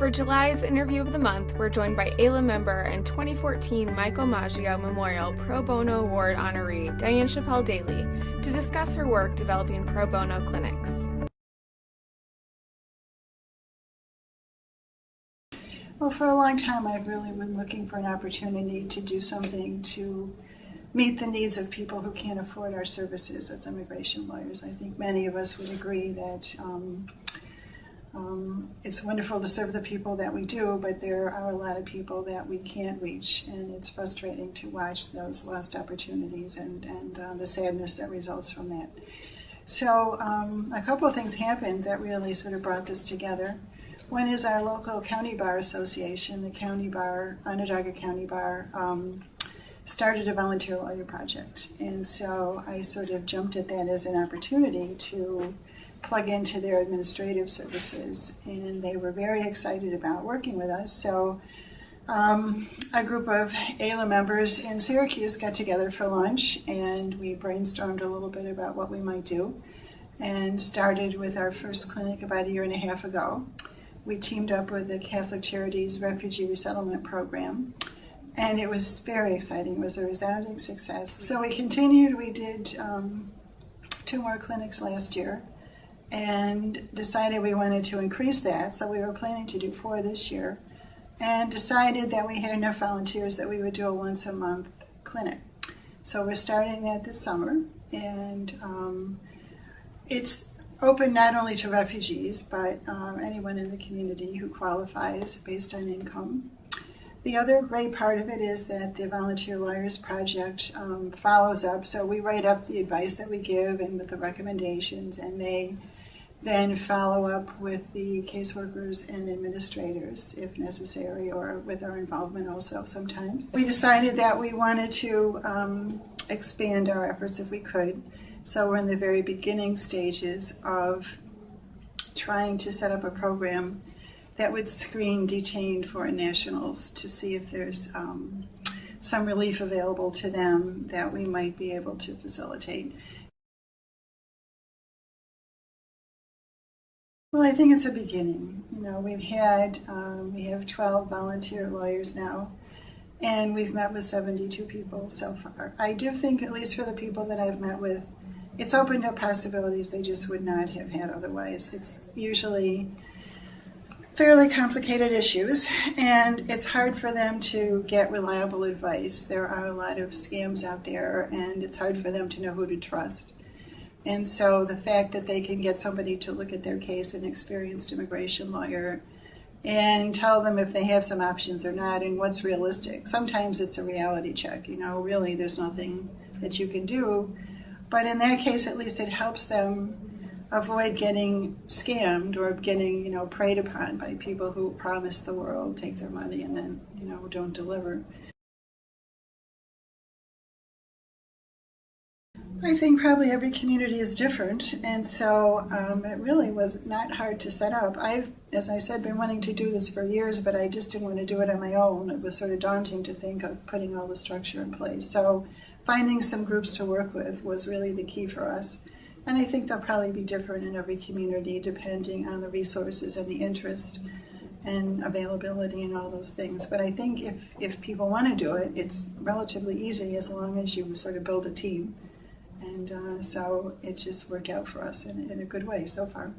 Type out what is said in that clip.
For July's Interview of the Month, we're joined by AILA member and 2014 Michael Maggio Memorial Pro Bono Award honoree Diane Chappell-Daly to discuss her work developing pro bono clinics. Well, for a long time, I've really been looking for an opportunity to do something to meet the needs of people who can't afford our services as immigration lawyers. I think many of us would agree that it's wonderful to serve the people that we do, but there are a lot of people that we can't reach, and it's frustrating to watch those lost opportunities and the sadness that results from that. So a couple of things happened that really sort of brought this together. One is our local county bar association, the county bar, Onondaga County Bar, started a volunteer lawyer project. And so I sort of jumped at that as an opportunity to plug into their administrative services. And they were very excited about working with us. So a group of AILA members in Syracuse got together for lunch, and we brainstormed a little bit about what we might do and started with our first clinic about 1.5 years ago. We teamed up with the Catholic Charities Refugee Resettlement Program, and it was very exciting. It was a resounding success. So we continued. We did 2 more clinics last year and decided we wanted to increase that. So we were planning to do 4 this year and decided that we had enough volunteers that we would do a once-a-month clinic. So we're starting that this summer, and it's open not only to refugees, but anyone in the community who qualifies based on income. The other great part of it is that the Volunteer Lawyers Project follows up. So we write up the advice that we give and with the recommendations, and they then follow up with the caseworkers and administrators if necessary, or with our involvement also sometimes. We decided that we wanted to expand our efforts if we could. So we're in the very beginning stages of trying to set up a program that would screen detained foreign nationals to see if there's some relief available to them that we might be able to facilitate. Well, I think it's a beginning. You know, we have 12 volunteer lawyers now, and we've met with 72 people so far. I do think, at least for the people that I've met with, it's opened up possibilities they just would not have had otherwise. It's usually fairly complicated issues, and it's hard for them to get reliable advice. There are a lot of scams out there, and it's hard for them to know who to trust. And so the fact that they can get somebody to look at their case, an experienced immigration lawyer, and tell them if they have some options or not and what's realistic. Sometimes it's a reality check, you know, really there's nothing that you can do. But in that case, at least it helps them avoid getting scammed or getting, you know, preyed upon by people who promise the world, take their money, and then, you know, don't deliver. I think probably every community is different, and so it really was not hard to set up. I've, as I said, been wanting to do this for years, but I just didn't want to do it on my own. It was sort of daunting to think of putting all the structure in place. So finding some groups to work with was really the key for us. And I think they'll probably be different in every community depending on the resources and the interest and availability and all those things. But I think if people want to do it, it's relatively easy as long as you sort of build a team. And so it just worked out for us in a good way so far.